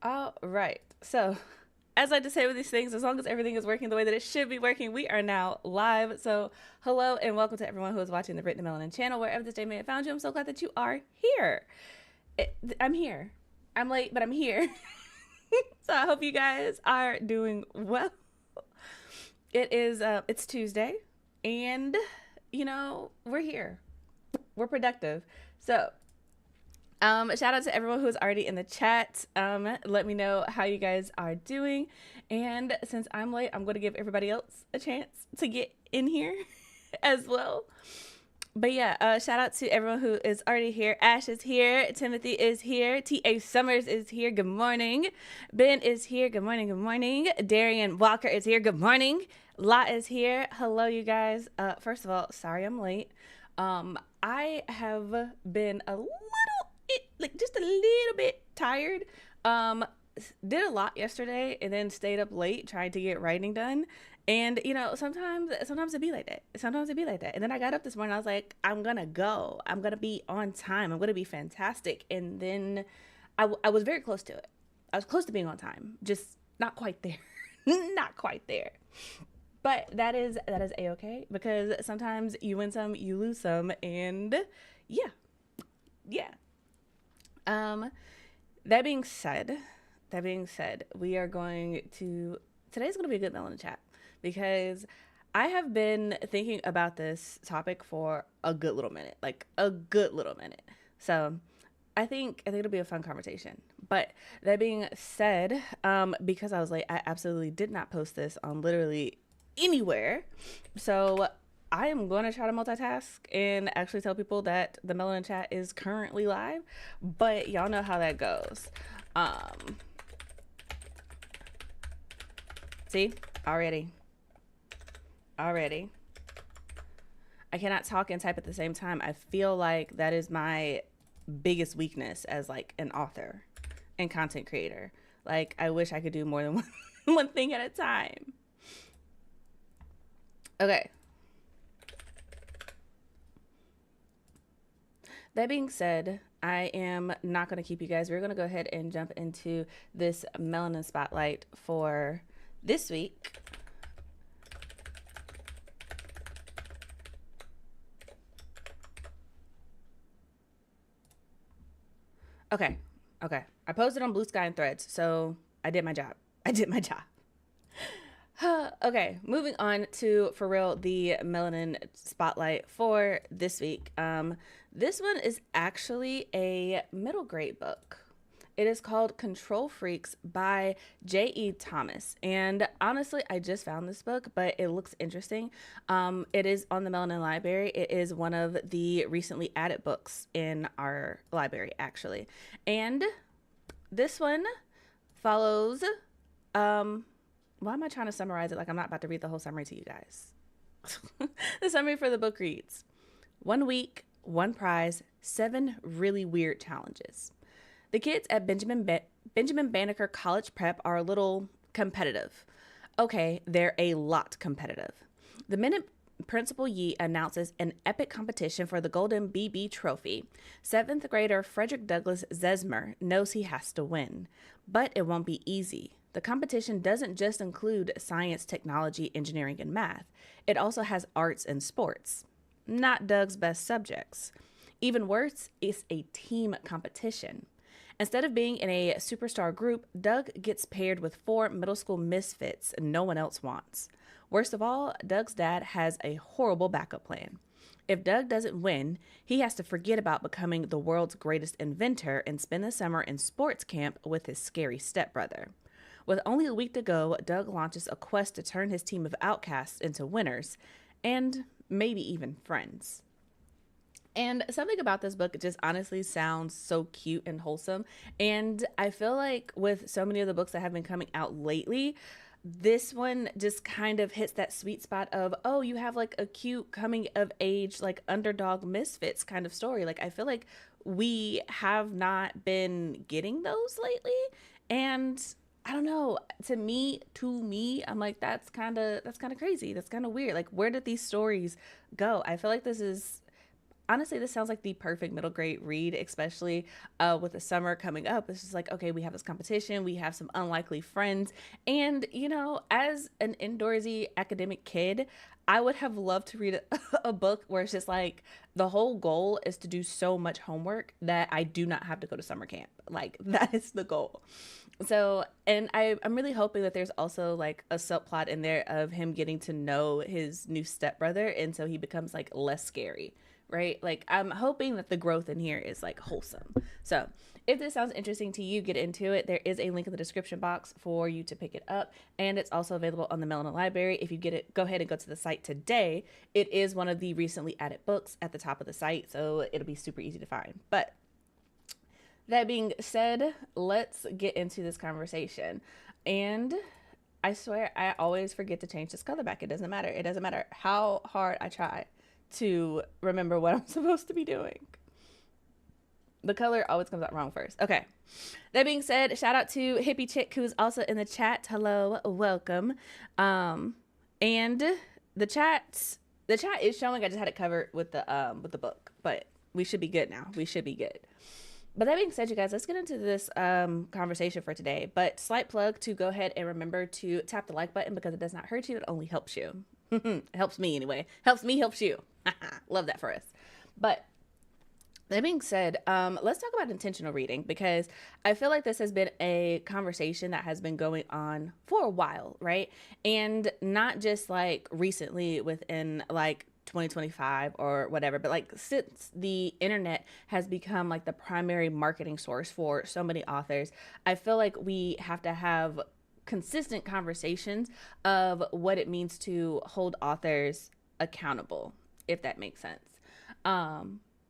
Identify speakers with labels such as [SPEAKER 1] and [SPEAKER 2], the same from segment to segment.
[SPEAKER 1] All right. So, as I like to say with these things, as long as everything is working the way that it should be working, we are now live. So, hello and welcome to everyone who is watching the Written Melanin channel, wherever this day may have found you. I'm so glad that you are here. I'm here. I'm late, but I'm here. So, I hope you guys are doing well. It's Tuesday, and we're here. We're productive. So, shout out to everyone who's already in the chat. Let me know how you guys are doing. And since I'm late, I'm going to give everybody else a chance to get in here as well. But yeah, shout out to everyone who is already here. Ash is here. Timothy is here. T.A. Summers is here. Good morning. Ben is here. Good morning. Good morning. Darian Walker is here. Good morning. La is here. Hello, you guys. First of all, sorry I'm late. I have been just a little bit tired. Did a lot yesterday and then stayed up late trying to get writing done. And sometimes it be like that. Sometimes it be like that. And then I got up this morning. I was like, I'm gonna go. I'm gonna be on time. I'm gonna be fantastic. And then I was very close to it. I was close to being on time, just not quite there. Not quite there. But that is a-okay, because sometimes you win some, you lose some, and yeah, yeah. Um, that being said, we are going to today's going to be a good Melanin Chat, because I have been thinking about this topic for a good little minute, like a good little minute. So I think it'll be a fun conversation. But that being said, because I was late, I absolutely did not post this on literally anywhere. So I am going to try to multitask and actually tell people that the Melanin Chat is currently live, but y'all know how that goes. Um, See, already. I cannot talk and type at the same time. I feel like that is my biggest weakness as like an author and content creator. Like, I wish I could do more than one thing at a time. Okay. That being said, I am not going to keep you guys. We're going to go ahead and jump into this Melanin Spotlight for this week. Okay. I posted on Blue Sky and Threads, so I did my job. Okay, moving on to, for real, the Melanin Spotlight for this week. This one is actually a middle grade book. It is called Control Freaks by J.E. Thomas. And honestly, I just found this book, but it looks interesting. It is on the Melanin Library. It is one of the recently added books in our library, actually. And this one follows, why am I trying to summarize it like I'm not about to read the whole summary to you guys? The summary for the book reads: 1 week, 1 prize, 7 really weird challenges. The kids at Benjamin Banneker College Prep are a little competitive. Okay, they're a lot competitive. The minute Principal Yi announces an epic competition for the Golden BB Trophy, 7th grader Frederick Douglass Zesmer knows he has to win. But it won't be easy. The competition doesn't just include science, technology, engineering, and math. It also has arts and sports. Not Doug's best subjects. Even worse, it's a team competition. Instead of being in a superstar group, Doug gets paired with 4 middle school misfits no one else wants. Worst of all, Doug's dad has a horrible backup plan. If Doug doesn't win, he has to forget about becoming the world's greatest inventor and spend the summer in sports camp with his scary stepbrother. With only a week to go, Doug launches a quest to turn his team of outcasts into winners, and maybe even friends. And something about this book just honestly sounds so cute and wholesome. And I feel like with so many of the books that have been coming out lately, this one just kind of hits that sweet spot of, oh, you have like a cute coming of age, like underdog misfits kind of story. Like, I feel like we have not been getting those lately. And I don't know, to me, I'm like, that's kind of crazy. That's kind of weird. Like, where did these stories go? I feel like this is honestly, this sounds like the perfect middle grade read, especially with the summer coming up. It's just like, okay, we have this competition, we have some unlikely friends. And, as an indoorsy academic kid, I would have loved to read a book where it's just like the whole goal is to do so much homework that I do not have to go to summer camp. Like, that is the goal. So, and I'm really hoping that there's also like a subplot in there of him getting to know his new stepbrother. And so he becomes like less scary, right? Like, I'm hoping that the growth in here is like wholesome. So, if this sounds interesting to you, get into it. There is a link in the description box for you to pick it up. And it's also available on the Melanin Library. If you get it, go ahead and go to the site today. It is one of the recently added books at the top of the site. So, it'll be super easy to find. But that being said, let's get into this conversation. And I swear I always forget to change this color back. It doesn't matter. It doesn't matter how hard I try to remember what I'm supposed to be doing. The color always comes out wrong first. Okay. That being said, shout out to Hippie Chick, who's also in the chat. Hello, welcome. And the chat is showing. I just had it covered with the book, but we should be good now. We should be good. But that being said, you guys, let's get into this conversation for today. But slight plug to go ahead and remember to tap the like button because it does not hurt you. It only helps you. It helps me anyway. Helps me, helps you. Love that for us. But that being said, let's talk about intentional reading because I feel like this has been a conversation that has been going on for a while, right? And not just like recently within like 2025 or whatever, but like since the internet has become like the primary marketing source for so many authors, I feel like we have to have consistent conversations of what it means to hold authors accountable, if that makes sense.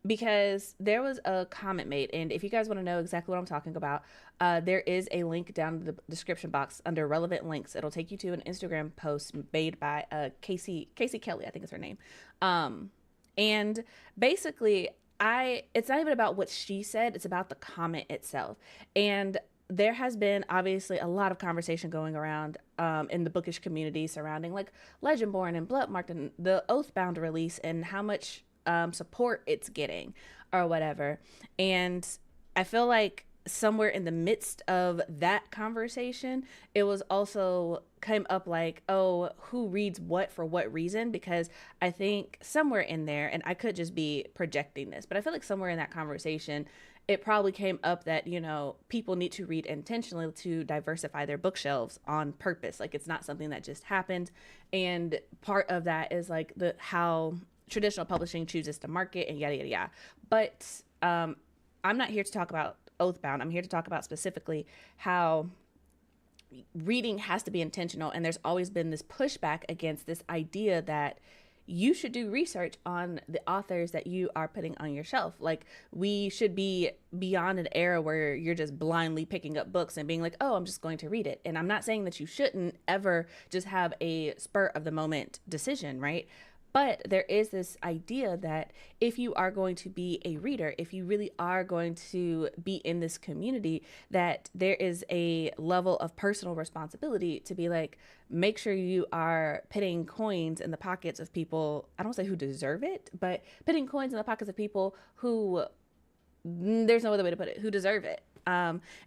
[SPEAKER 1] Because there was a comment made, and if you guys want to know exactly what I'm talking about, there is a link down in the description box under relevant links. It'll take you to an Instagram post made by Casey Kelly, I think is her name. And basically, it's not even about what she said, it's about the comment itself. And there has been obviously a lot of conversation going around in the bookish community surrounding like Legendborn and Bloodmarked and the Oathbound release and how much support it's getting or whatever. And I feel like somewhere in the midst of that conversation, it was also came up like, oh, who reads what for what reason? Because I think somewhere in there, and I could just be projecting this, but I feel like somewhere in that conversation, it probably came up that, people need to read intentionally to diversify their bookshelves on purpose. Like, it's not something that just happened. And part of that is like how traditional publishing chooses to market and yada, yada, yada. But I'm not here to talk about Oathbound. I'm here to talk about specifically how reading has to be intentional. And there's always been this pushback against this idea that you should do research on the authors that you are putting on your shelf. Like, we should be beyond an era where you're just blindly picking up books and being like, oh, I'm just going to read it. And I'm not saying that you shouldn't ever just have a spur of the moment decision, right? But there is this idea that if you are going to be a reader, if you really are going to be in this community, that there is a level of personal responsibility to be like, make sure you are putting coins in the pockets of people. I don't say who deserve it, but putting coins in the pockets of people who, there's no other way to put it, who deserve it.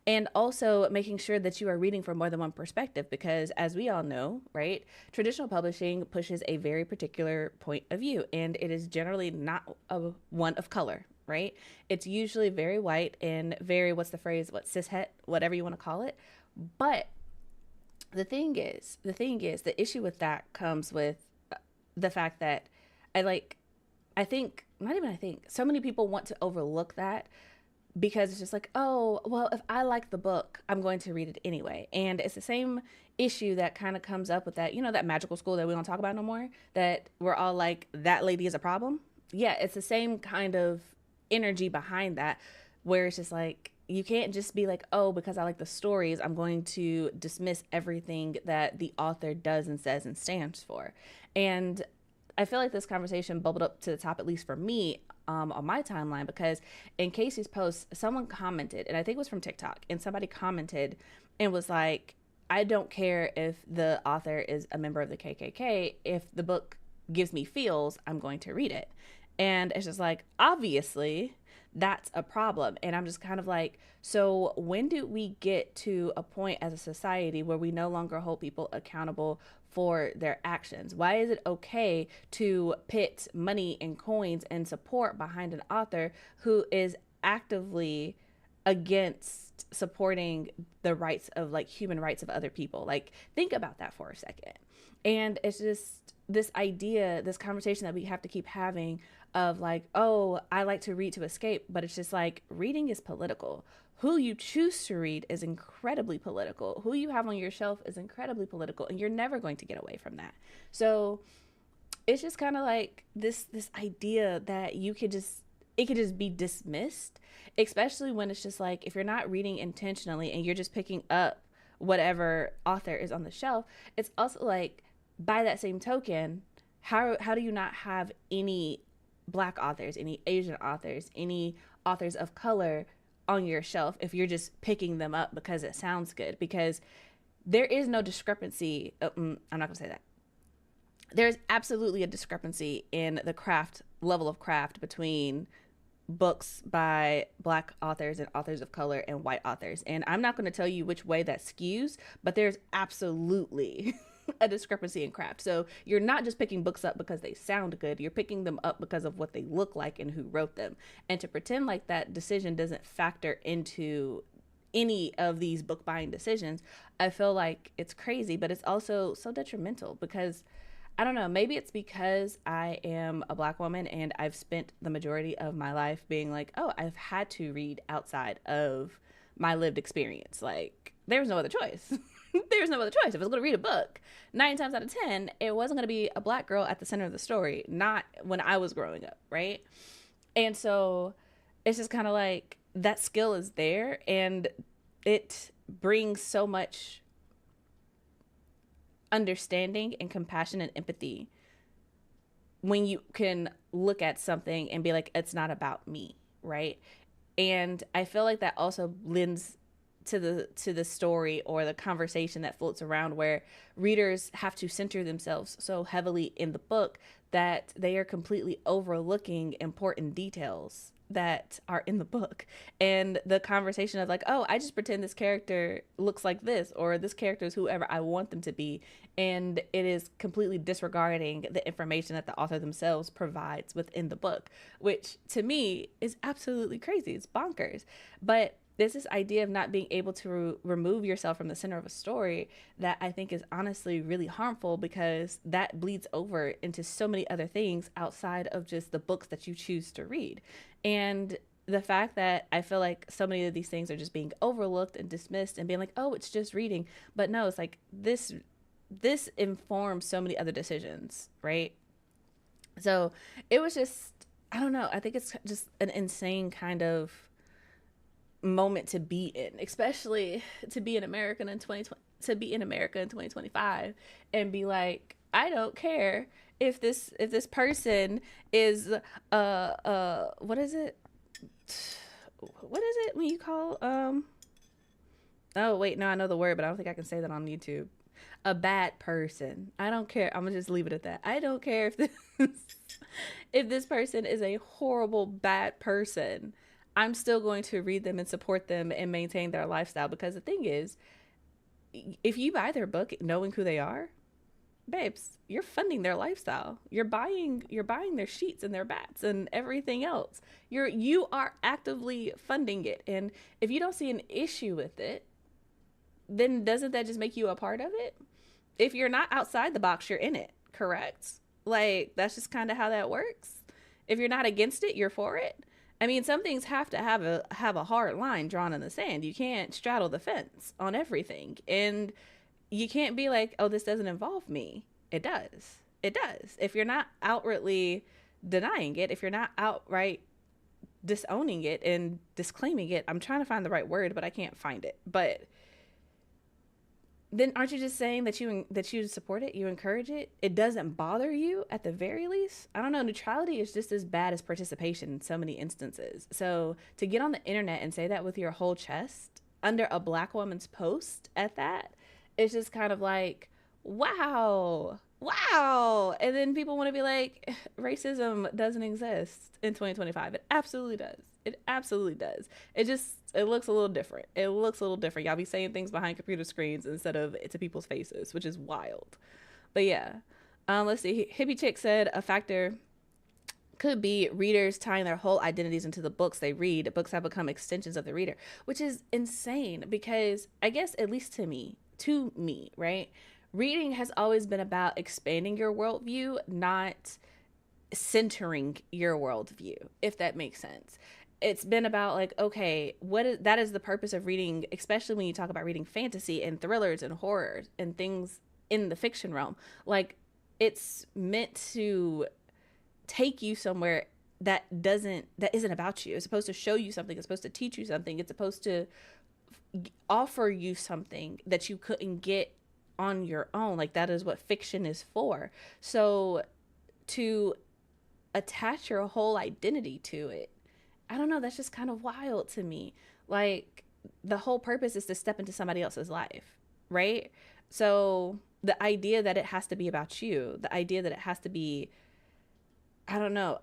[SPEAKER 1] And also making sure that you are reading from more than one perspective, because as we all know, right, traditional publishing pushes a very particular point of view, and it is generally not one of color, right? It's usually very white and very, what's the phrase, cishet, whatever you want to call it. But the thing is, the issue with that comes with the fact that so many people want to overlook that, because it's just like, oh, well, if I like the book, I'm going to read it anyway. And it's the same issue that kind of comes up with that, that magical school that we don't talk about no more, that we're all like, that lady is a problem. Yeah, it's the same kind of energy behind that, where it's just like, you can't just be like, oh, because I like the stories, I'm going to dismiss everything that the author does and says and stands for. And I feel like this conversation bubbled up to the top, at least for me, on my timeline, because in Casey's post, someone commented, and I think it was from TikTok, and somebody commented and was like, I don't care if the author is a member of the KKK. If the book gives me feels, I'm going to read it. And it's just like, obviously, that's a problem. And I'm just kind of like, so when do we get to a point as a society where we no longer hold people accountable for their actions? Why is it okay to put money and coins and support behind an author who is actively against supporting the rights of like human rights of other people? Like, think about that for a second. And it's just this idea, this conversation that we have to keep having of like, oh, I like to read to escape, but it's just like reading is political. Who you choose to read is incredibly political. Who you have on your shelf is incredibly political, and you're never going to get away from that. So it's just kind of like this idea that you could just it could just be dismissed, especially when it's just like if you're not reading intentionally and you're just picking up whatever author is on the shelf. It's also like, by that same token, how do you not have any black authors, any Asian authors, any authors of color on your shelf if you're just picking them up because it sounds good? Because there is no discrepancy. I'm not going to say that. There's absolutely a discrepancy in the craft level of craft between books by black authors and authors of color and white authors. And I'm not going to tell you which way that skews, but there's absolutely a discrepancy in craft. So you're not just picking books up because they sound good. You're picking them up because of what they look like and who wrote them. And to pretend like that decision doesn't factor into any of these book buying decisions, I feel like it's crazy, but it's also so detrimental because I don't know, maybe it's because I am a black woman and I've spent the majority of my life being like, oh, I've had to read outside of my lived experience. Like, there's no other choice. There's no other choice. If I was going to read a book, 9 times out of 10, it wasn't going to be a black girl at the center of the story, not when I was growing up, right? And so it's just kind of like that skill is there and it brings so much understanding and compassion and empathy when you can look at something and be like, it's not about me, right? And I feel like that also lends to the story or the conversation that floats around where readers have to center themselves so heavily in the book that they are completely overlooking important details that are in the book. And the conversation of like, oh, I just pretend this character looks like this or this character is whoever I want them to be, and it is completely disregarding the information that the author themselves provides within the book, which to me is absolutely crazy. It's bonkers. But there's this idea of not being able to remove yourself from the center of a story that I think is honestly really harmful, because that bleeds over into so many other things outside of just the books that you choose to read. And the fact that I feel like so many of these things are just being overlooked and dismissed and being like, oh, it's just reading. But no, it's like this informs so many other decisions, right? So it was just, I don't know. I think it's just an insane kind of moment to be in, especially to be in America in 2020, to be in America in 2025 and be like, I don't care if this person is what is it? What is it when you call oh wait, no, I know the word, but I don't think I can say that on YouTube. A bad person. I don't care. I'm gonna just leave it at that. I don't care if this if this person is a horrible bad person. I'm still going to read them and support them and maintain their lifestyle, because the thing is, if you buy their book knowing who they are, babes, you're funding their lifestyle. You're buying their sheets and their bats and everything else. You are actively funding it. And if you don't see an issue with it, then doesn't that just make you a part of it? If you're not outside the box, you're in it, correct? Like, that's just kind of how that works. If you're not against it, you're for it. I mean, some things have to have a hard line drawn in the sand. You can't straddle the fence on everything. And you can't be like, oh, this doesn't involve me. It does. It does. If you're not outwardly denying it, if you're not outright disowning it and disclaiming it, I'm trying to find the right word, but I can't find it. But then aren't you just saying that you support it, you encourage it? It doesn't bother you at the very least? I don't know. Neutrality is just as bad as participation in so many instances. So to get on the internet and say that with your whole chest under a black woman's post at that, it's just kind of like, wow, wow. And then people want to be like, racism doesn't exist in 2025. It absolutely does. It absolutely does. It looks a little different. It looks a little different. Y'all be saying things behind computer screens instead of to people's faces, which is wild. But yeah. Let's see. Hippie Chick said a factor could be readers tying their whole identities into the books they read. Books have become extensions of the reader, which is insane because I guess, at least to me, right? Reading has always been about expanding your worldview, not centering your worldview, if that makes sense. It's been about like, okay, that is the purpose of reading, especially when you talk about reading fantasy and thrillers and horrors and things in the fiction realm. Like, it's meant to take you somewhere that isn't about you. It's supposed to show you something. It's supposed to teach you something. It's supposed to offer you something that you couldn't get on your own. Like, that is what fiction is for. So to attach your whole identity to it, I don't know, that's just kind of wild to me. Like, the whole purpose is to step into somebody else's life, right? So the idea that it has to be about you, the idea that it has to be, I don't know,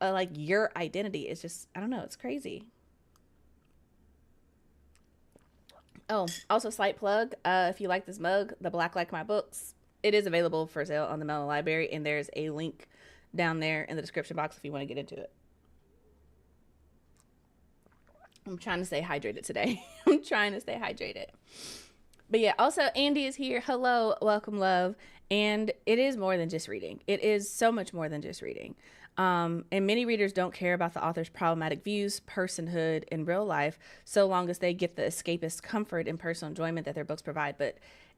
[SPEAKER 1] like your identity is just, I don't know, it's crazy. Oh, also slight plug. If you like this mug, the Black Like My Books, it is available for sale on the Melanin Library, and there's a link down there in the description box if you want to get into it. I'm trying to stay hydrated today. I'm trying to stay hydrated. But yeah, also Andy is here. Hello, welcome, love. And it is more than just reading. It is so much more than just reading. And many readers don't care about the author's problematic views, personhood, in real life, so long as they get the escapist comfort and personal enjoyment that their books provide.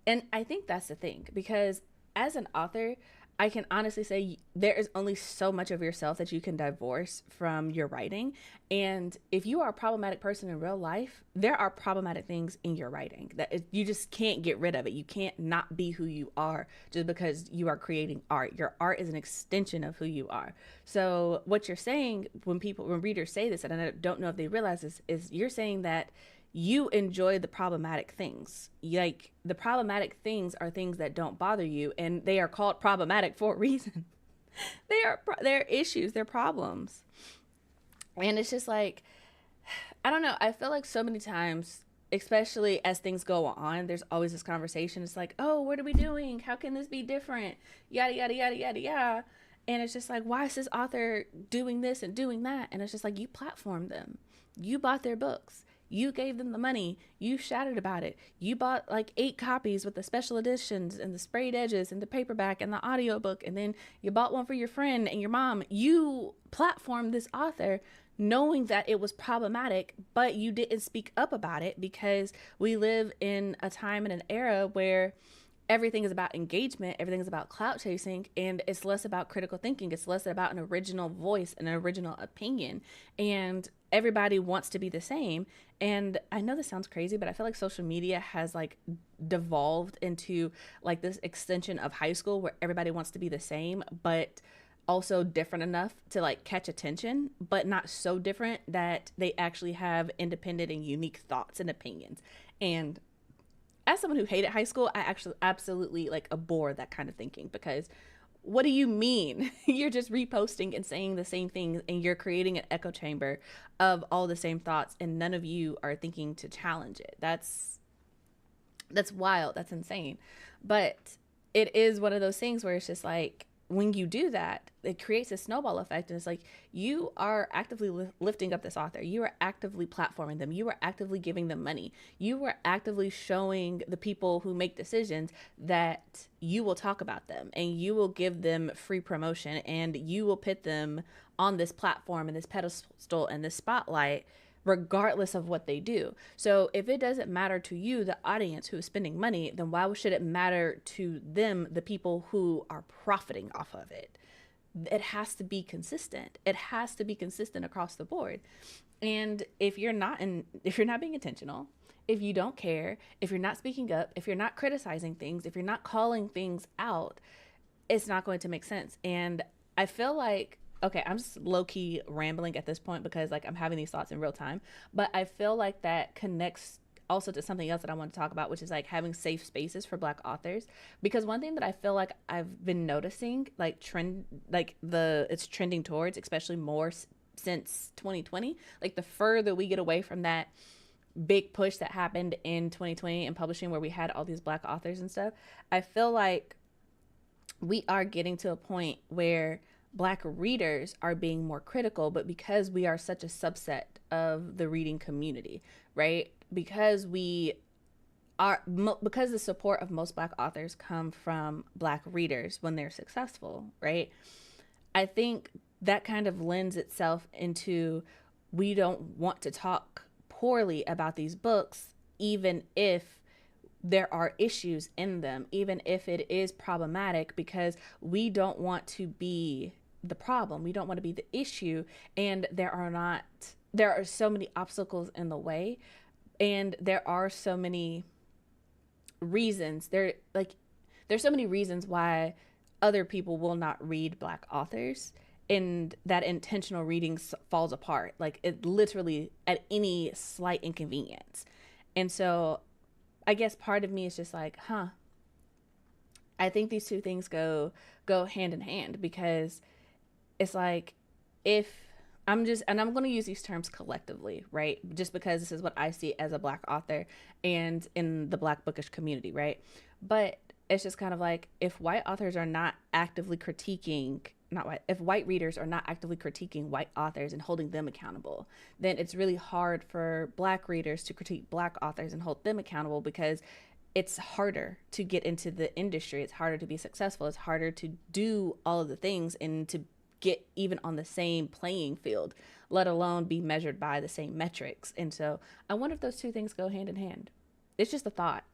[SPEAKER 1] And I think that's the thing, because as an author, I can honestly say there is only so much of yourself that you can divorce from your writing. And if you are a problematic person in real life, there are problematic things in your writing you just can't get rid of it. You can't not be who you are just because you are creating art. Your art is an extension of who you are. So what you're saying when readers say this, and I don't know if they realize this, is you're saying that you enjoy the problematic things. Like, the problematic things are things that don't bother you, and they are called problematic for a reason. They're issues, they're problems. And it's just like, I don't know, I feel like so many times, especially as things go on, there's always this conversation. It's like, oh, what are we doing? How can this be different? Yada, yada, yada, yada, yada. And it's just like, why is this author doing this and doing that? And it's just like, you platformed them. You bought their books. You gave them the money. You shouted about it. You bought like 8 copies with the special editions and the sprayed edges and the paperback and the audiobook. And then you bought one for your friend and your mom. You platformed this author knowing that it was problematic, but you didn't speak up about it because we live in a time and an era where everything is about engagement, everything is about clout chasing, and it's less about critical thinking. It's less about an original voice and an original opinion. And everybody wants to be the same. And I know this sounds crazy, but I feel like social media has like devolved into like this extension of high school where everybody wants to be the same, but also different enough to like catch attention, but not so different that they actually have independent and unique thoughts and opinions. And as someone who hated high school, I actually absolutely like abhor that kind of thinking, because what do you mean? You're just reposting and saying the same things, and you're creating an echo chamber of all the same thoughts, and none of you are thinking to challenge it. That's wild. That's insane. But it is one of those things where it's just like, when you do that, it creates a snowball effect. And it's like, you are actively lifting up this author. You are actively platforming them. You are actively giving them money. You are actively showing the people who make decisions that you will talk about them, and you will give them free promotion, and you will put them on this platform and this pedestal and this spotlight, regardless of what they do. So if it doesn't matter to you, the audience who is spending money, then why should it matter to them, the people who are profiting off of it? It has to be consistent. It has to be consistent across the board. And if you're not being intentional, if you don't care, if you're not speaking up, if you're not criticizing things, if you're not calling things out, it's not going to make sense. And I feel like, okay, I'm just low-key rambling at this point because like I'm having these thoughts in real time, but I feel like that connects also to something else that I want to talk about, which is like having safe spaces for Black authors. Because one thing that I feel like I've been noticing, like it's trending towards, especially more since 2020. Like the further we get away from that big push that happened in 2020 in publishing, where we had all these Black authors and stuff, I feel like we are getting to a point where Black readers are being more critical, but because we are such a subset of the reading community, right? Because because the support of most Black authors come from Black readers when they're successful, right? I think that kind of lends itself into, we don't want to talk poorly about these books, even if there are issues in them, even if it is problematic, because we don't want to be the problem. We don't want to be the issue. And there are so many obstacles in the way. And there are so many reasons. There's so many reasons why other people will not read Black authors, and that intentional reading falls apart. Like, it literally at any slight inconvenience. And so I guess part of me is just like, I think these two things go hand in hand, because it's like, if I'm going to use these terms collectively, right? Just because this is what I see as a Black author and in the Black bookish community, right? But it's just kind of like, if white authors are not actively critiquing, if white readers are not actively critiquing white authors and holding them accountable, then it's really hard for Black readers to critique Black authors and hold them accountable, because it's harder to get into the industry. It's harder to be successful. It's harder to do all of the things and to get even on the same playing field, let alone be measured by the same metrics. And so I wonder if those two things go hand in hand. It's just a thought.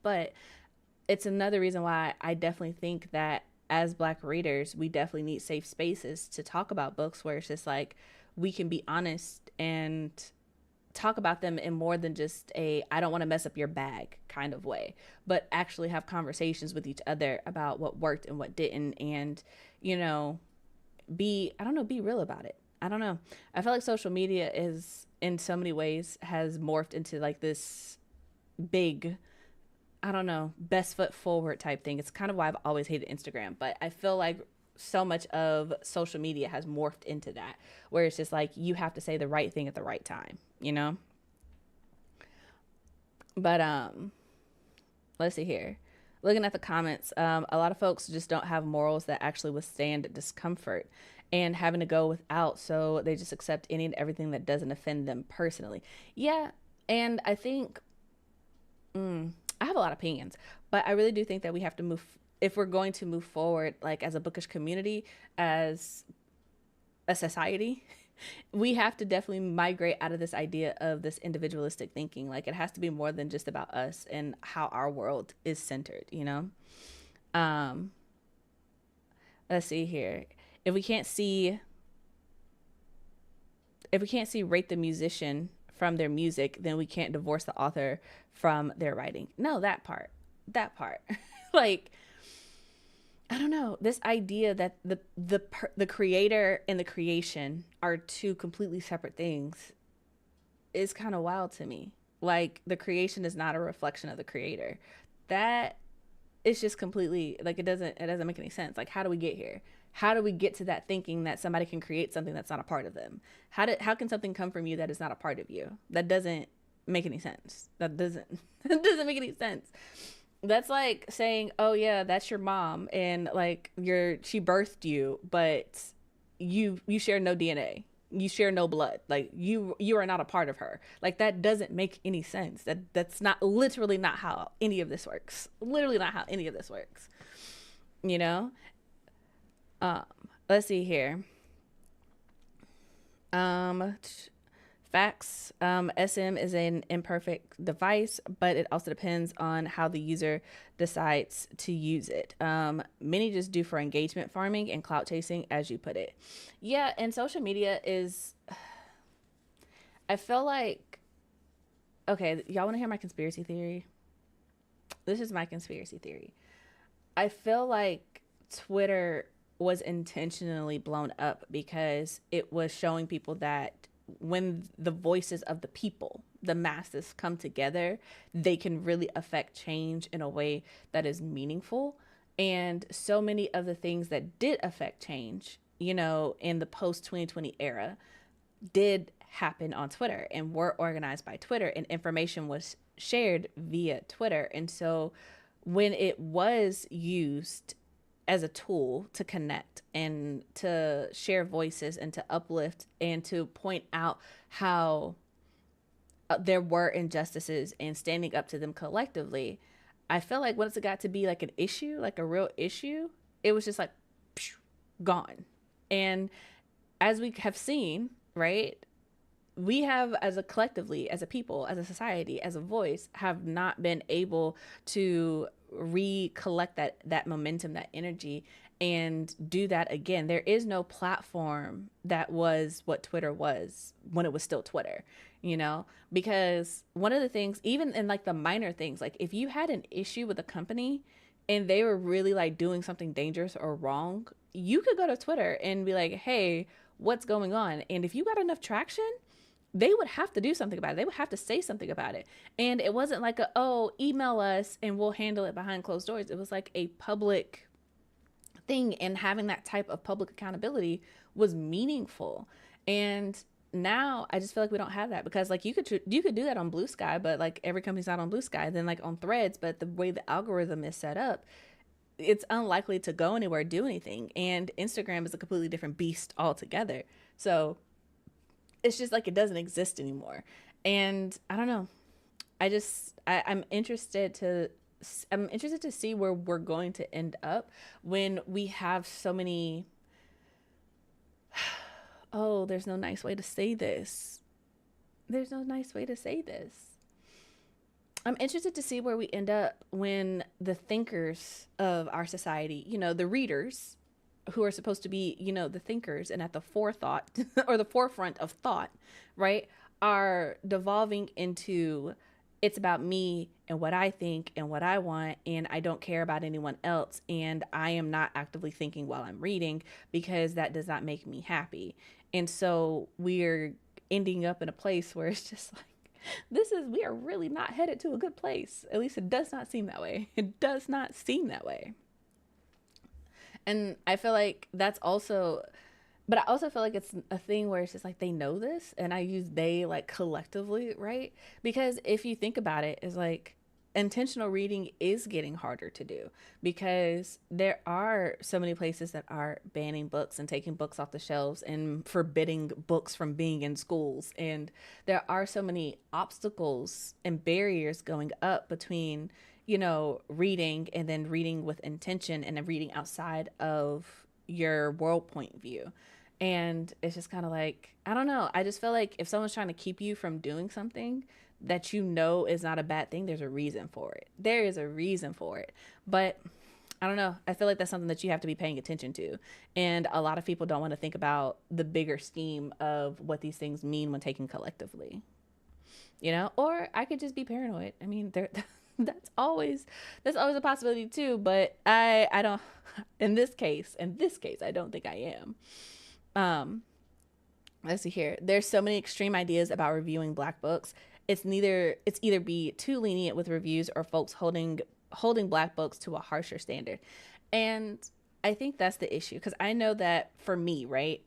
[SPEAKER 1] But it's another reason why I definitely think that as Black readers, we definitely need safe spaces to talk about books, where it's just like, we can be honest and talk about them in more than just a I don't want to mess up your bag kind of way, but actually have conversations with each other about what worked and what didn't, and be real about it. I don't know. I feel like social media is, in so many ways, has morphed into like this big, I don't know, best foot forward type thing. It's kind of why I've always hated Instagram, but I feel like so much of social media has morphed into that, where it's just like, you have to say the right thing at the right time, But let's see here. Looking at the comments, a lot of folks just don't have morals that actually withstand discomfort and having to go without, so they just accept any and everything that doesn't offend them personally. Yeah, and I think I have a lot of opinions, but I really do think that we have to move, if we're going to move forward, like as a bookish community, as a society, we have to definitely migrate out of this idea of this individualistic thinking. Like, it has to be more than just about us and how our world is centered, Let's see here. If we can't see rate the musician from their music, then we can't divorce the author from their writing. No, that part. Like, I don't know, this idea that the creator and the creation are two completely separate things is kind of wild to me. Like, the creation is not a reflection of the creator. That is just completely, like, it doesn't make any sense. Like, how do we get here? How do we get to that thinking that somebody can create something that's not a part of them? How can something come from you that is not a part of you? That doesn't make any sense. That doesn't make any sense. That's like saying, oh yeah, that's your mom, and like she birthed you, but you share no DNA. You share no blood. Like, you are not a part of her. Like, that doesn't make any sense. That's literally not how any of this works. Literally not how any of this works. Let's see here. Facts. SM is an imperfect device, but it also depends on how the user decides to use it. Many just do for engagement farming and clout chasing, as you put it. Yeah, and social media is, I feel like, okay, y'all want to hear my conspiracy theory? This is my conspiracy theory. I feel like Twitter was intentionally blown up because it was showing people that when the voices of the people, the masses, come together, they can really affect change in a way that is meaningful. And so many of the things that did affect change, in the post 2020 era, did happen on Twitter and were organized by Twitter, and information was shared via Twitter. And so when it was used as a tool to connect and to share voices and to uplift and to point out how there were injustices and standing up to them collectively, I felt like once it got to be like an issue, like a real issue, it was just like phew, gone. And as we have seen, right, we have, as a collectively, as a people, as a society, as a voice, have not been able to recollect that momentum, that energy, and do that again. There is no platform that was what Twitter was when it was still Twitter, because one of the things, even in like the minor things, like if you had an issue with a company and they were really like doing something dangerous or wrong, you could go to Twitter and be like, hey, what's going on? And if you got enough traction, they would have to do something about it. They would have to say something about it. And it wasn't like email us and we'll handle it behind closed doors. It was like a public thing, and having that type of public accountability was meaningful. And now I just feel like we don't have that, because like you could do that on Blue Sky, but like every company's not on Blue Sky. Then like on Threads, but the way the algorithm is set up, it's unlikely to go anywhere, do anything. And Instagram is a completely different beast altogether. So it's just like it doesn't exist anymore. And I don't know. I'm interested to see where we're going to end up when we have so many. Oh, there's no nice way to say this. There's no nice way to say this. I'm interested to see where we end up when the thinkers of our society, the readers, who are supposed to be, the thinkers and at the forethought or the forefront of thought, right, are devolving into, it's about me and what I think and what I want, and I don't care about anyone else, and I am not actively thinking while I'm reading because that does not make me happy. And so we're ending up in a place where it's just like, we are really not headed to a good place. At least it does not seem that way. It does not seem that way. And I feel like that's also, but I also feel like it's a thing where it's just like they know this, and I use they like collectively, right? Because if you think about it, it's like intentional reading is getting harder to do, because there are so many places that are banning books and taking books off the shelves and forbidding books from being in schools. And there are so many obstacles and barriers going up between, reading and then reading with intention and then reading outside of your world point view. And it's just kind of like, I don't know. I just feel like if someone's trying to keep you from doing something that is not a bad thing, there's a reason for it. There is a reason for it. But I don't know. I feel like that's something that you have to be paying attention to. And a lot of people don't want to think about the bigger scheme of what these things mean when taken collectively. Or I could just be paranoid. I mean, that's always a possibility too, but I don't, in this case, I don't think I am. Let's see here. There's so many extreme ideas about reviewing Black books. It's either be too lenient with reviews or folks holding Black books to a harsher standard. And I think that's the issue, because I know that for me, right,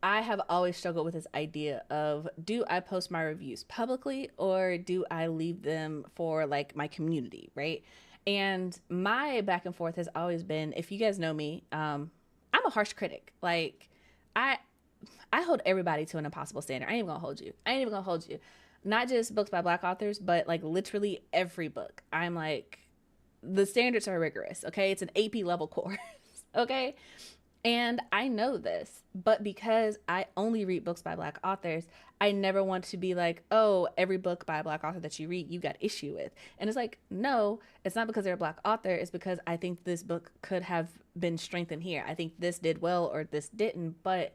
[SPEAKER 1] I have always struggled with this idea of, do I post my reviews publicly or do I leave them for like my community, right? And my back and forth has always been, if you guys know me, I'm a harsh critic. Like I hold everybody to an impossible standard. I ain't even gonna hold you. Not just books by Black authors, but like literally every book. I'm like, the standards are rigorous. Okay. It's an AP level course. Okay. And I know this, but because I only read books by Black authors, I never want to be like, oh, every book by a Black author that you read, you got issue with. And it's like, no, it's not because they're a Black author. It's because I think this book could have been strengthened here. I think this did well or this didn't. But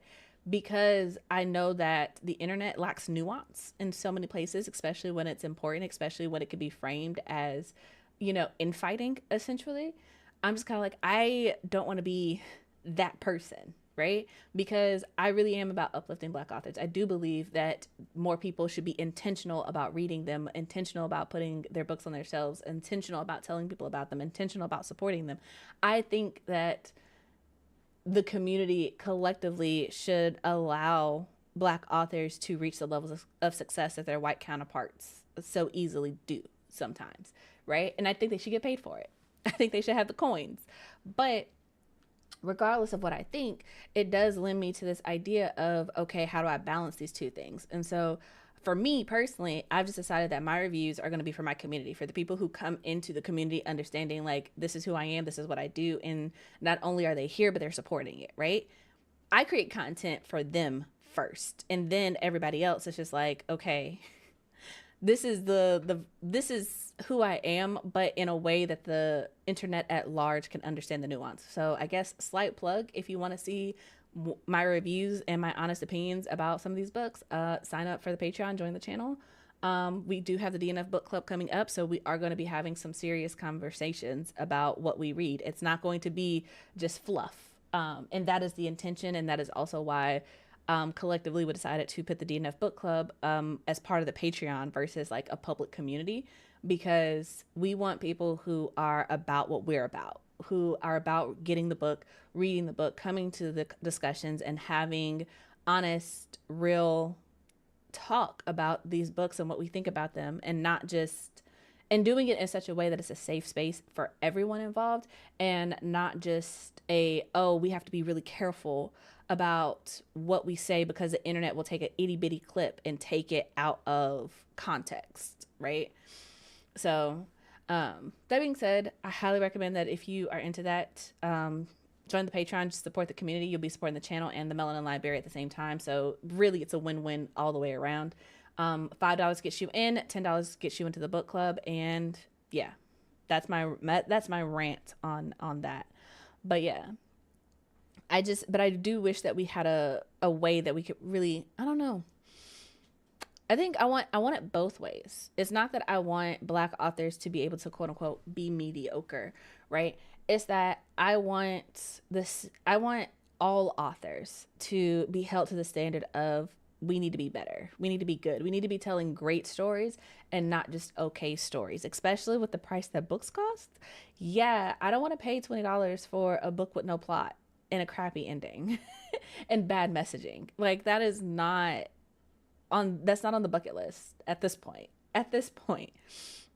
[SPEAKER 1] because I know that the internet lacks nuance in so many places, especially when it's important, especially when it could be framed as, infighting, essentially. I'm just kind of like, I don't want to be that person. right? Because I really am about uplifting Black authors. I do believe that more people should be intentional about reading them, intentional about putting their books on their shelves, intentional about telling people about them, intentional about supporting them. I think that the community collectively should allow Black authors to reach the levels of success that their white counterparts so easily do sometimes, right? And I think they should get paid for it. I think they should have the coins. But regardless of what I think, it does lend me to this idea of, okay, how do I balance these two things? And so for me personally, I've just decided that my reviews are going to be for my community, for the people who come into the community understanding like, this is who I am, this is what I do. And not only are they here, but they're supporting it, right? I create content for them first. And then everybody else is just like, okay, this is this is who I am, but in a way that the internet at large can understand the nuance. So I guess slight plug, if you want to see my reviews and my honest opinions about some of these books, sign up for the Patreon, join the channel. We do have the DNF book club coming up, so we are going to be having some serious conversations about what we read. It's not going to be just fluff, and that is the intention, and that is also why collectively we decided to put the DNF book club as part of the Patreon versus like a public community, because we want people who are about what we're about, who are about getting the book, reading the book, coming to the discussions and having honest, real talk about these books and what we think about them, and not just, and doing it in such a way that it's a safe space for everyone involved, and not just oh, we have to be really careful about what we say because the internet will take an itty bitty clip and take it out of context, right? So that being said, I highly recommend that if you are into that, join the Patreon, just support the community. You'll be supporting the channel and the Melanin Library at the same time. So really it's a win-win all the way around. $5 gets you in, $10 gets you into the book club. And yeah, that's my rant on that. But yeah, but I do wish that we had a way that we could really, I don't know. I think I want it both ways. It's not that I want Black authors to be able to quote unquote be mediocre, right? It's that I want all authors to be held to the standard of, we need to be better. We need to be good. We need to be telling great stories and not just okay stories, especially with the price that books cost. Yeah, I don't want to pay $20 for a book with no plot and a crappy ending and bad messaging. Like that's not on the bucket list at this point,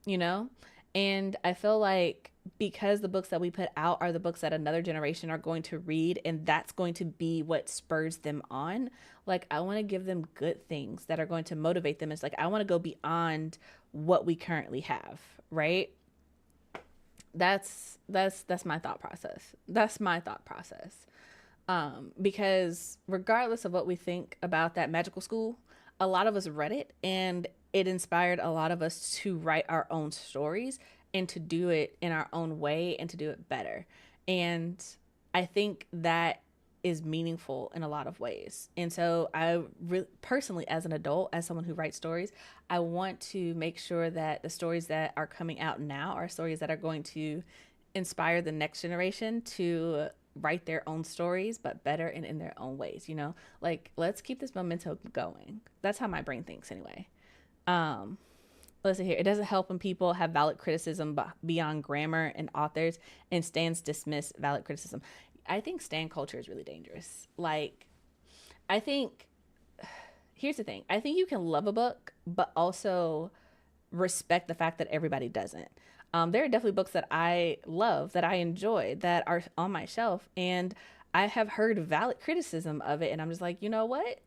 [SPEAKER 1] you know? And I feel like because the books that we put out are the books that another generation are going to read, and that's going to be what spurs them on. Like, I want to give them good things that are going to motivate them. It's like, I want to go beyond what we currently have, right? That's my thought process. That's my thought process. Because regardless of what we think about that magical school, a lot of us read it and it inspired a lot of us to write our own stories and to do it in our own way and to do it better. And I think that is meaningful in a lot of ways. And so I personally, as an adult, as someone who writes stories, I want to make sure that the stories that are coming out now are stories that are going to inspire the next generation to write their own stories, but better and in their own ways, you know? Like, let's keep this momentum going. That's how my brain thinks anyway. Listen here. It doesn't help when people have valid criticism beyond grammar and authors, and stans dismiss valid criticism. I think stan culture is really dangerous. Like, I think, here's the thing. I think you can love a book, but also respect the fact that everybody doesn't. There are definitely books that I love, that I enjoy, that are on my shelf, and I have heard valid criticism of it, and I'm just like, you know what?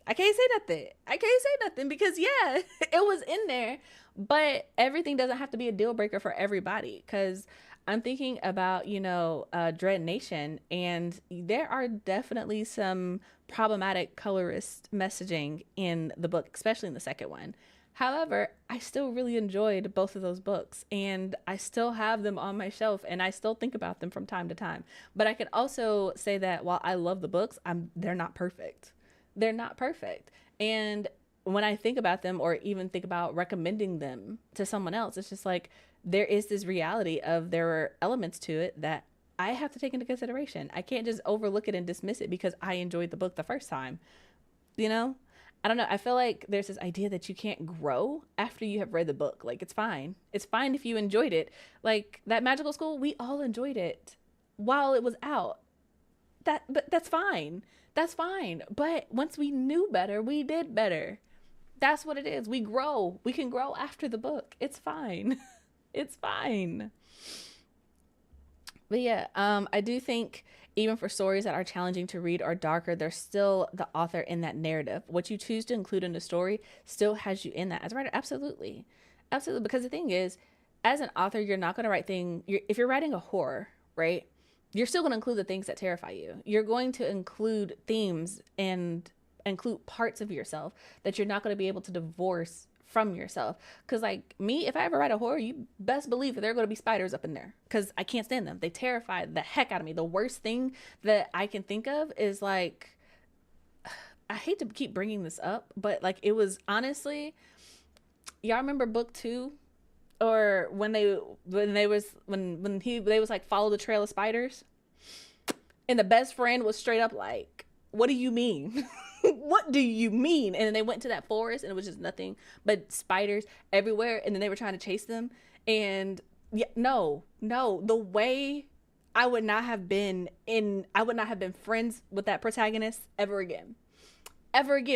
[SPEAKER 1] I can't say nothing because yeah, it was in there, but everything doesn't have to be a deal breaker for everybody. Because I'm thinking about, Dread Nation, and there are definitely some problematic colorist messaging in the book, especially in the second one. However, I still really enjoyed both of those books, and I still have them on my shelf, and I still think about them from time to time. But I can also say that while I love the books, they're not perfect. They're not perfect. And when I think about them, or even think about recommending them to someone else, it's just like, there is this reality of there are elements to it that I have to take into consideration. I can't just overlook it and dismiss it because I enjoyed the book the first time. You know? I don't know. I feel like there's this idea that you can't grow after you have read the book. Like, it's fine. It's fine if you enjoyed it. Like, that magical school, we all enjoyed it while it was out. But that's fine. That's fine. But once we knew better, we did better. That's what it is. We grow. We can grow after the book. It's fine. It's fine. But yeah, I do think even for stories that are challenging to read or darker, there's still the author in that narrative. What you choose to include in the story still has you in that as a writer. Absolutely. Absolutely. Because the thing is, as an author, you're not going to write if you're writing a horror, right? You're still going to include the things that terrify you. You're going to include themes and include parts of yourself that you're not going to be able to divorce from yourself. Because like me, if I ever write a horror, you best believe that there are going to be spiders up in there because I can't stand them. They terrify the heck out of me. The worst thing that I can think of is like, I hate to keep bringing this up, but like it was honestly, y'all remember book 2? Or when they was like, follow the trail of spiders, and the best friend was straight up like, what do you mean? What do you mean? And then they went to that forest and it was just nothing but spiders everywhere, and then they were trying to chase them. And yeah, no, the way I would not have been friends with that protagonist ever again.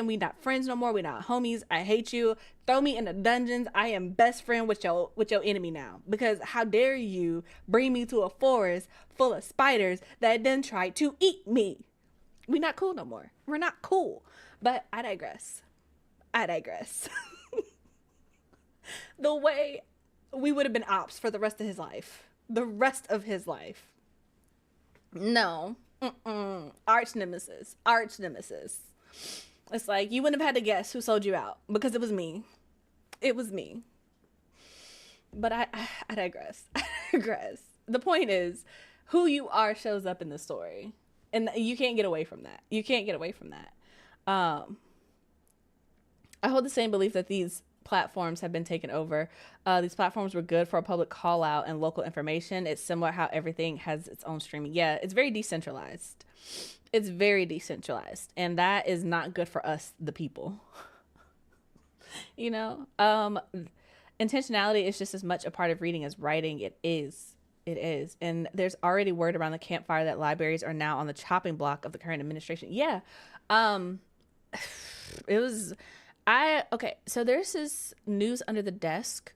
[SPEAKER 1] We not friends no more. We not homies. I hate you. Throw me in the dungeons. I am best friend with your enemy now. Because how dare you bring me to a forest full of spiders that then tried to eat me? We not cool no more. We're not cool. But I digress. The way we would have been ops for the rest of his life. No. Arch nemesis. It's like, you wouldn't have had to guess who sold you out because it was me. But I digress. The point is, who you are shows up in the story. And you can't get away from that. I hold the same belief that these platforms have been taken over. These platforms were good for a public call out and local information. It's similar how everything has its own streaming. Yeah, it's very decentralized. And that is not good for us, the people. Intentionality is just as much a part of reading as writing. It is. And there's already word around the campfire that libraries are now on the chopping block of the current administration. Yeah. So there's this news under the desk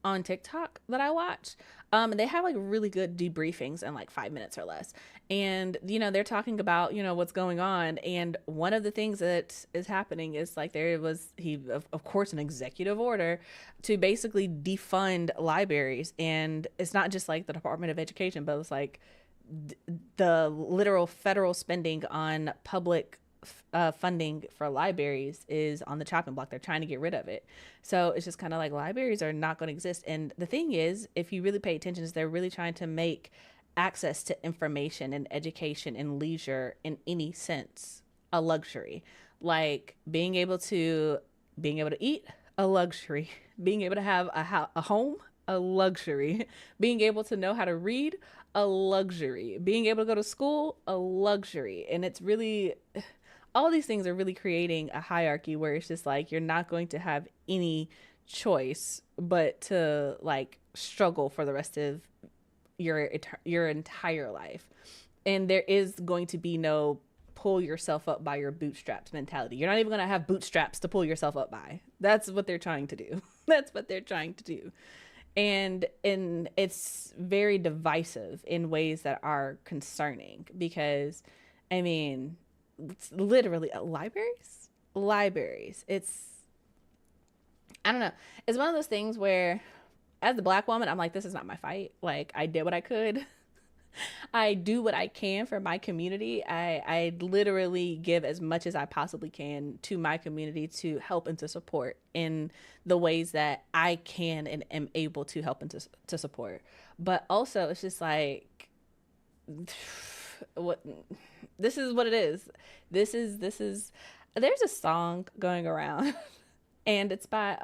[SPEAKER 1] on TikTok that I watch. They have like really good debriefings in like 5 minutes or less. And, they're talking about, what's going on. And one of the things that is happening is like of course, an executive order to basically defund libraries. And it's not just like the Department of Education, but it's like the literal federal spending on public funding for libraries is on the chopping block. They're trying to get rid of it. So it's just kind of like libraries are not going to exist. And the thing is, if you really pay attention, is they're really trying to make access to information and education and leisure in any sense a luxury. Like being able to eat, a luxury. Being able to have a home, a luxury. Being able to know how to read, a luxury. Being able to go to school, a luxury. And it's really, all these things are really creating a hierarchy where it's just like you're not going to have any choice but to like struggle for the rest of your entire life. And there is going to be no pull yourself up by your bootstraps mentality. You're not even going to have bootstraps to pull yourself up by. That's what they're trying to do. And it's very divisive in ways that are concerning because, I mean, it's literally libraries. I don't know. It's one of those things where as a Black woman, I'm like, this is not my fight. Like, I did what I could. I do what I can for my community. I literally give as much as I possibly can to my community to help and to support in the ways that I can and am able to help and to support. But also, it's just like, this is what it is. This is, there's a song going around and it's by,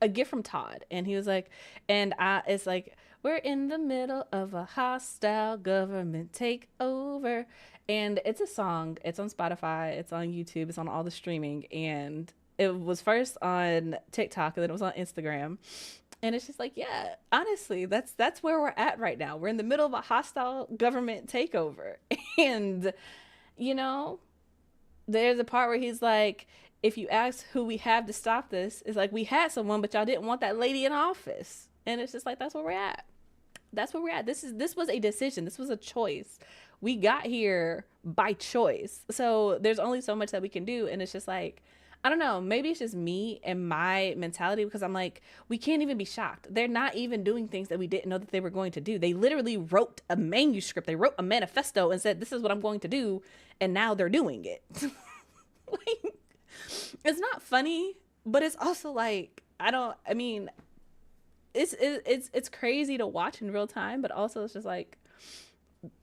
[SPEAKER 1] A Gift from Todd. And he was like, it's like, We're in the middle of a hostile government takeover. And it's a song. It's on Spotify. It's on YouTube. It's on all the streaming. And it was first on TikTok and then it was on Instagram. And it's just like, yeah, honestly, that's where we're at right now. We're in the middle of a hostile government takeover. And, you know, there's a part where he's like, if you ask who we have to stop this, it's like we had someone, but y'all didn't want that lady in office. And it's just like, that's where we're at. That's where we're at. This was a decision. This was a choice. We got here by choice. So there's only so much that we can do. And it's just like, I don't know, maybe it's just me and my mentality, because I'm like, we can't even be shocked. They're not even doing things that we didn't know that they were going to do. They literally wrote a manuscript. They wrote a manifesto and said, this is what I'm going to do. And now they're doing it. Like, it's not funny, but it's also like, I mean, it's crazy to watch in real time, but also it's just like,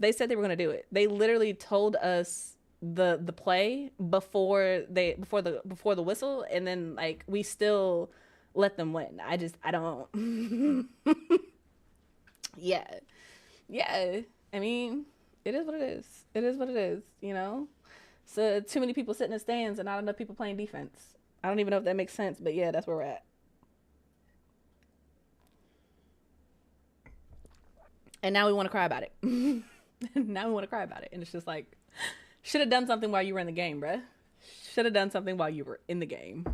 [SPEAKER 1] they said they were going to do it. They literally told us the play before the whistle, and then like we still let them win. I don't yeah. I mean, it is what it is. It is what it is, you know? So too many people sitting in stands and not enough people playing defense. I don't even know if that makes sense, but yeah, that's where we're at. And now we want to cry about it. Now we want to cry about it. And it's just like, should have done something while you were in the game, bruh. Should have done something while you were in the game.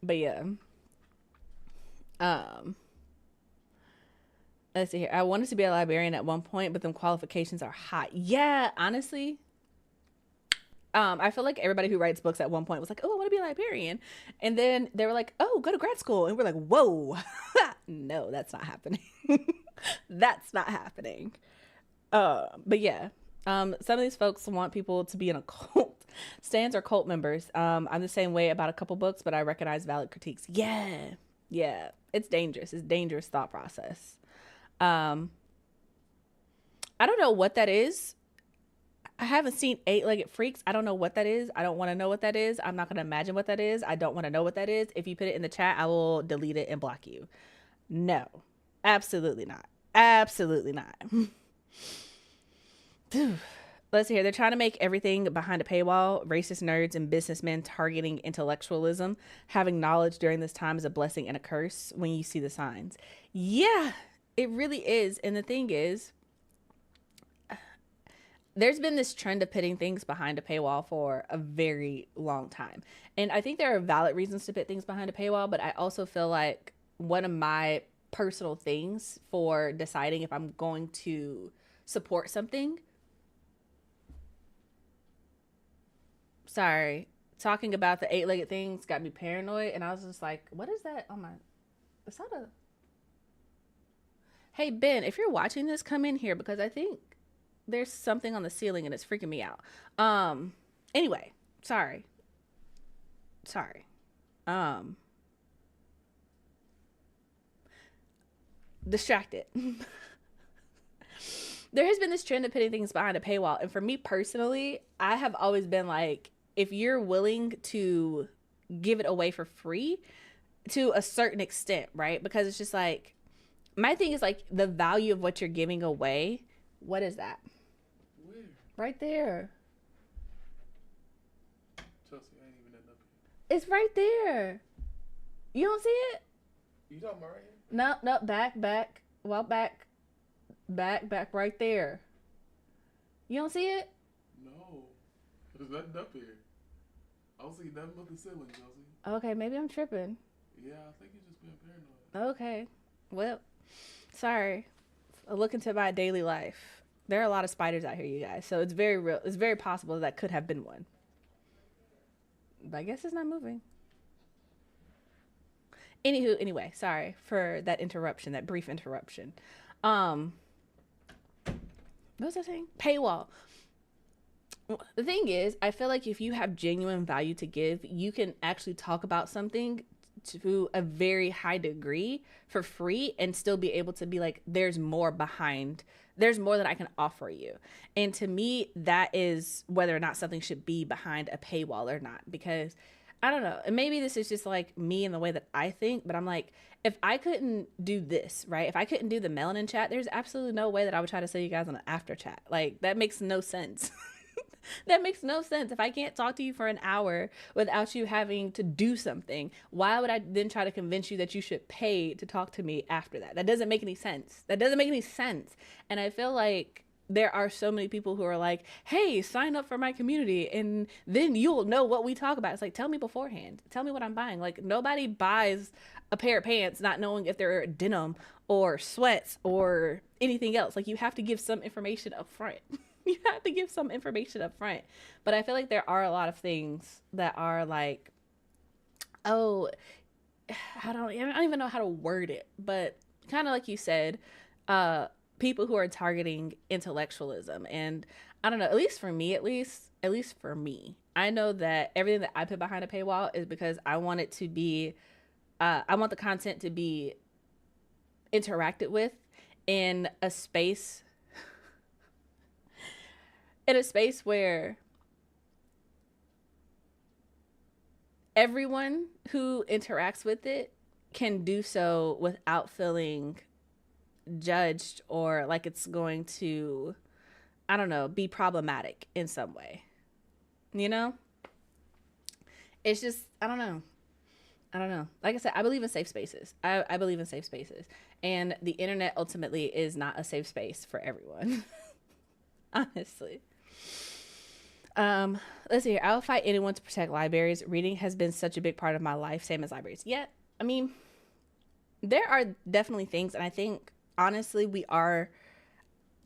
[SPEAKER 1] But yeah. Let's see here. I wanted to be a librarian at one point, but them qualifications are hot. Yeah, honestly. I feel like everybody who writes books at one point was like, oh, I want to be a librarian. And then they were like, oh, go to grad school. And we're like, whoa, no, that's not happening. That's not happening. But yeah, some of these folks want people to be in a cult. Stans are cult members. I'm the same way about a couple books, but I recognize valid critiques. Yeah, it's dangerous. It's dangerous thought process. I don't know what that is. I haven't seen 8-Legged Freaks. I don't know what that is. I don't want to know what that is. I'm not going to imagine what that is. I don't want to know what that is. If you put it in the chat, I will delete it and block you. No, absolutely not. Absolutely not. Let's see here. They're trying to make everything behind a paywall. Racist nerds and businessmen targeting intellectualism. Having knowledge during this time is a blessing and a curse when you see the signs. Yeah, it really is. And the thing is, there's been this trend of putting things behind a paywall for a very long time. And I think there are valid reasons to put things behind a paywall, but I also feel like one of my personal things for deciding if I'm going to support something. Sorry, talking about the 8-legged things got me paranoid, and I was just like, what is that? Oh my, is that a... Hey, Ben, if you're watching this, come in here, because I think there's something on the ceiling and it's freaking me out. Anyway, sorry. Distracted. There has been this trend of putting things behind a paywall. And for me personally, I have always been like, if you're willing to give it away for free to a certain extent, right? Because it's just like, my thing is like the value of what you're giving away. What is that?
[SPEAKER 2] Where?
[SPEAKER 1] Right there.
[SPEAKER 2] Chelsea, I ain't even up here.
[SPEAKER 1] It's right there. You don't see it?
[SPEAKER 2] You talking about right here?
[SPEAKER 1] No, back. Well, back right there. You don't see it?
[SPEAKER 2] No. There's nothing up here. I don't see nothing but the ceiling, Chelsea.
[SPEAKER 1] Okay, maybe I'm tripping.
[SPEAKER 2] Yeah, I think you're just being paranoid.
[SPEAKER 1] Okay. Well, sorry. A look into my daily life. There are a lot of spiders out here, you guys. So it's very real. It's very possible that could have been one. But I guess it's not moving. Anyway, sorry for that interruption, that brief interruption. What was I saying? Paywall. The thing is, I feel like if you have genuine value to give, you can actually talk about something to a very high degree for free and still be able to be like, there's more behind, there's more that I can offer you. And to me, that is whether or not something should be behind a paywall or not, because I don't know. And maybe this is just like me and the way that I think, but I'm like, if I couldn't do this, right? If I couldn't do the Melanin Chat, there's absolutely no way that I would try to sell you guys on an after chat. Like, that makes no sense. That makes no sense. If I can't talk to you for an hour without you having to do something, why would I then try to convince you that you should pay to talk to me after that? That doesn't make any sense. That doesn't make any sense. And I feel like there are so many people who are like, hey, sign up for my community and then you'll know what we talk about. It's like, tell me beforehand. Tell me what I'm buying. Like, nobody buys a pair of pants not knowing if they're denim or sweats or anything else. Like, you have to give some information up front. You have to give some information up front. But I feel like there are a lot of things that are like, oh, I don't even know how to word it, but kind of like you said, uh, people who are targeting intellectualism. And I don't know, at least for me, I know that everything that I put behind a paywall is because I want it to be, I want the content to be interacted with in a space, where everyone who interacts with it can do so without feeling judged or like it's going to, I don't know, be problematic in some way. You know? It's just, I don't know. I don't know. Like I said, I believe in safe spaces. I believe in safe spaces. And the internet ultimately is not a safe space for everyone. Honestly. Let's see here. I'll fight anyone to protect libraries. Reading has been such a big part of my life, same as libraries. Yeah, I mean, there are definitely things, and I think honestly we are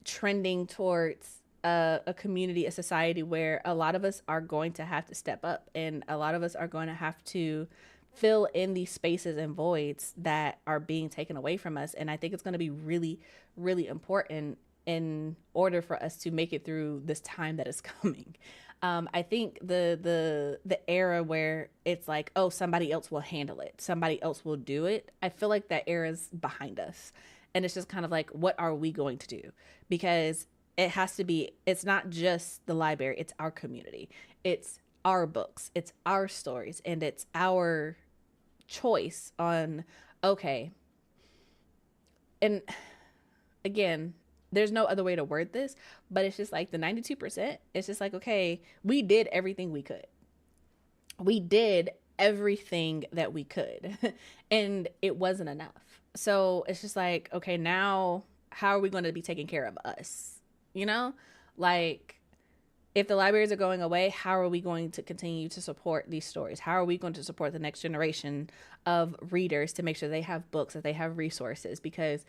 [SPEAKER 1] trending towards a community, a society where a lot of us are going to have to step up, and a lot of us are going to have to fill in these spaces and voids that are being taken away from us. And I think it's going to be really, really important in order for us to make it through this time that is coming. I think the era where it's like, oh, somebody else will handle it, somebody else will do it. I feel like that era is behind us, and it's just kind of like, what are we going to do? Because it has to be. It's not just the library; it's our community. It's our books. It's our stories, and it's our choice on, okay. And again, there's no other way to word this, but it's just like the 92%. It's just like, okay, we did everything we could. We did everything that we could, and it wasn't enough. So it's just like, okay, now how are we going to be taking care of us? You know, like, if the libraries are going away, how are we going to continue to support these stories? How are we going to support the next generation of readers to make sure they have books, that they have resources? Because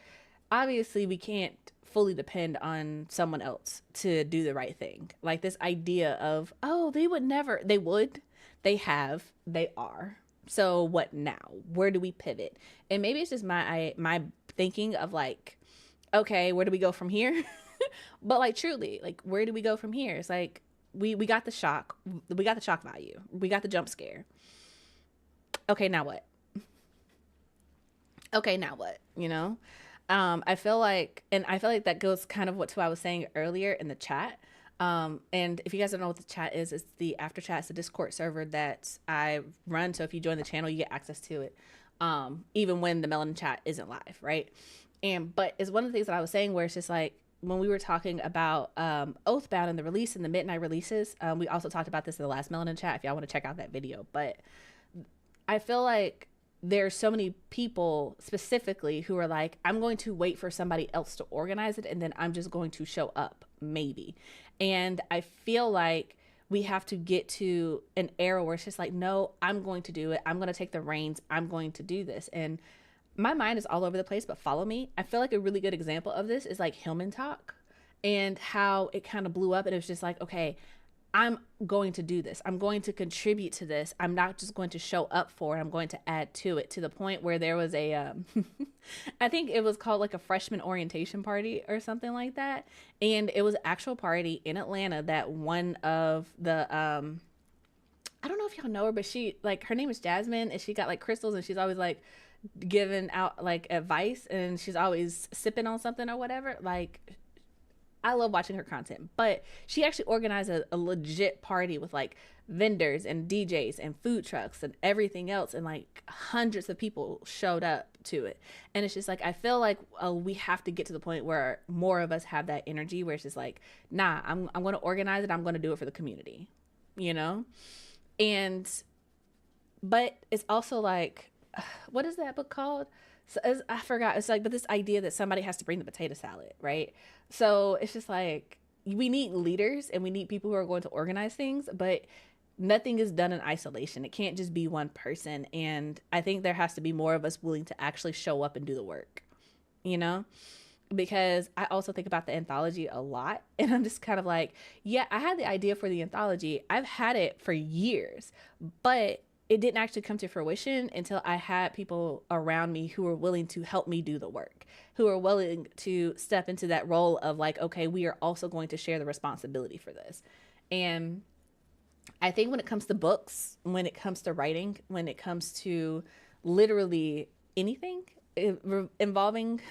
[SPEAKER 1] obviously we can't fully depend on someone else to do the right thing. Like, this idea of, oh, they would never, they would, they have, they are. So what now? Where do we pivot? And maybe it's just my thinking of like, okay, where do we go from here? But like, truly, like, where do we go from here? It's like, we got the shock. We got the shock value. We got the jump scare. Okay, now what? Okay, now what? You know? I feel like that goes kind of what I was saying earlier in the chat. And if you guys don't know what the chat is, it's the after chat. It's a Discord server that I run. So if you join the channel, you get access to it. Even when the Melanin Chat isn't live, right? But it's one of the things that I was saying where it's just like, when we were talking about Oathbound and the release and the midnight releases, we also talked about this in the last Melanin Chat if y'all want to check out that video. But I feel like there's so many people specifically who are like, I'm going to wait for somebody else to organize it, and then I'm just going to show up, maybe. And I feel like we have to get to an era where it's just like, no, I'm going to do it. I'm going to take the reins. I'm going to do this. And my mind is all over the place, but follow me. I feel like a really good example of this is like Hillman Talk, and how it kind of blew up. And it was just like, okay, I'm going to do this. I'm going to contribute to this. I'm not just going to show up for it. I'm going to add to it, to the point where there was a, I think it was called like a freshman orientation party or something like that. And it was an actual party in Atlanta that one of the, I don't know if y'all know her, but she, like, her name is Jasmine, and she got like crystals, and she's always like giving out like advice, and she's always sipping on something or whatever. Like, I love watching her content, but she actually organized a legit party with like vendors and DJs and food trucks and everything else, and like hundreds of people showed up to it. And it's just like, I feel like we have to get to the point where more of us have that energy where it's just like, nah, I'm going to organize it, I'm going to do it for the community, you know. And but it's also like, what is that book called? So I forgot. It's like, but this idea that somebody has to bring the potato salad, right? So it's just like, we need leaders and we need people who are going to organize things, but nothing is done in isolation. It can't just be one person. And I think there has to be more of us willing to actually show up and do the work, you know? Because I also think about the anthology a lot. And I'm just kind of like, yeah, I had the idea for the anthology. I've had it for years, but it didn't actually come to fruition until I had people around me who were willing to help me do the work, who are willing to step into that role of like, okay, we are also going to share the responsibility for this. And I think when it comes to books, when it comes to writing, when it comes to literally anything involving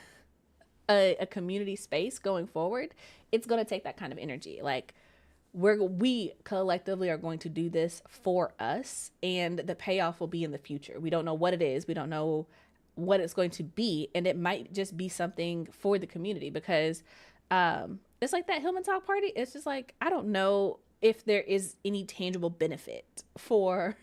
[SPEAKER 1] a community space going forward, it's going to take that kind of energy. Like, we collectively are going to do this for us, and the payoff will be in the future. We don't know what it is. We don't know what it's going to be. And it might just be something for the community, because it's like that Hillman Talk party. It's just like, I don't know if there is any tangible benefit for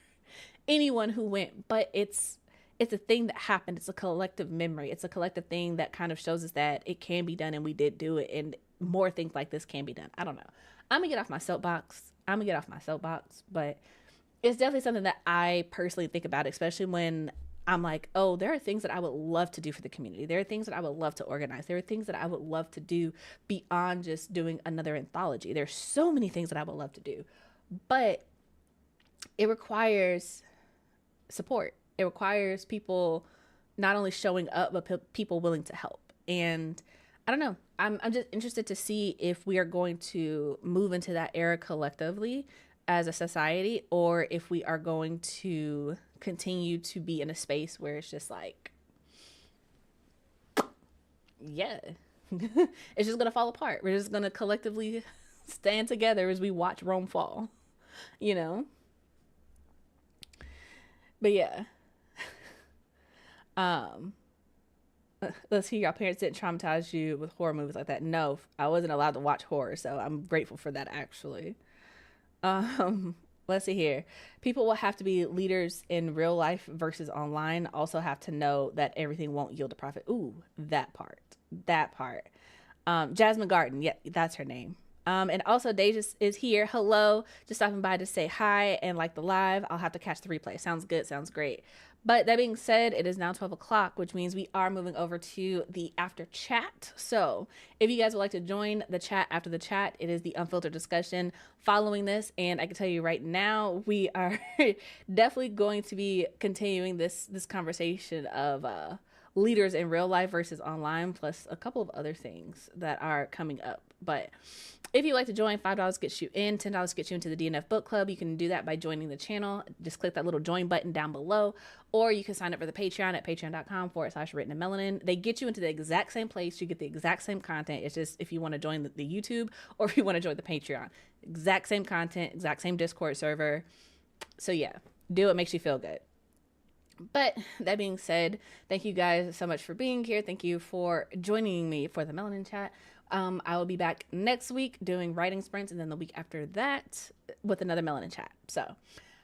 [SPEAKER 1] anyone who went, but it's a thing that happened. It's a collective memory. It's a collective thing that kind of shows us that it can be done, and we did do it, and more things like this can be done. I don't know. I'm gonna get off my soapbox. But it's definitely something that I personally think about, especially when I'm like, oh, there are things that I would love to do for the community. There are things that I would love to organize. There are things that I would love to do beyond just doing another anthology. There's so many things that I would love to do, but it requires support. It requires people not only showing up, but people willing to help. And I don't know. I'm just interested to see if we are going to move into that era collectively as a society, or if we are going to continue to be in a space where it's just like, yeah, it's just going to fall apart. We're just going to collectively stand together as we watch Rome fall, you know? But yeah. Let's hear your parents didn't traumatize you with horror movies like that. No, I wasn't allowed to watch horror, so I'm grateful for that, actually. Let's see here. People will have to be leaders in real life versus online. Also have to know that everything won't yield a profit. Ooh, that part. Jasmine Garden. Yeah, that's her name. And also Deja is here. Hello. Just stopping by to say hi and like the live. I'll have to catch the replay. Sounds good. Sounds great. But that being said, it is now 12 o'clock, which means we are moving over to the after chat. So if you guys would like to join the chat after the chat, it is the unfiltered discussion following this. And I can tell you right now, we are definitely going to be continuing this conversation of leaders in real life versus online, plus a couple of other things that are coming up. But if you'd like to join, $5 gets you in, $10 gets you into the DNF book club. You can do that by joining the channel. Just click that little join button down below, or you can sign up for the Patreon at patreon.com/written in melanin. They get you into the exact same place. You get the exact same content. It's just if you want to join the YouTube, or if you want to join the Patreon, exact same content, exact same Discord server. So yeah, do what makes you feel good. But that being said, thank you guys so much for being here. Thank you for joining me for the Melanin Chat. I will be back next week doing writing sprints, and then the week after that with another Melanin Chat. So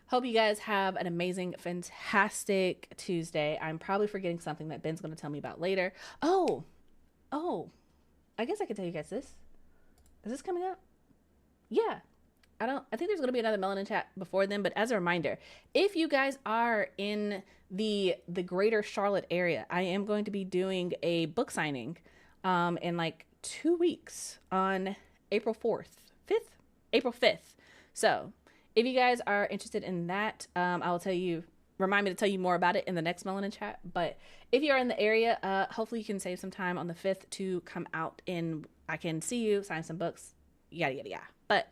[SPEAKER 1] hope you guys have an amazing, fantastic Tuesday. I'm probably forgetting something that Ben's going to tell me about later. Oh, I guess I could tell you guys this. Is this coming up? Yeah. I think there's going to be another Melanin Chat before then, but as a reminder, if you guys are in the greater Charlotte area, I am going to be doing a book signing in like 2 weeks on April 5th. So if you guys are interested in that, I'll remind me to tell you more about it in the next Melanin Chat. But if you're in the area, hopefully you can save some time on the 5th to come out and I can see you, sign some books, yada, yada, yada. But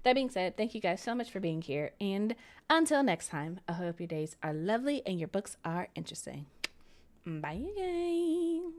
[SPEAKER 1] that being said, thank you guys so much for being here. And until next time, I hope your days are lovely and your books are interesting. Bye, you guys.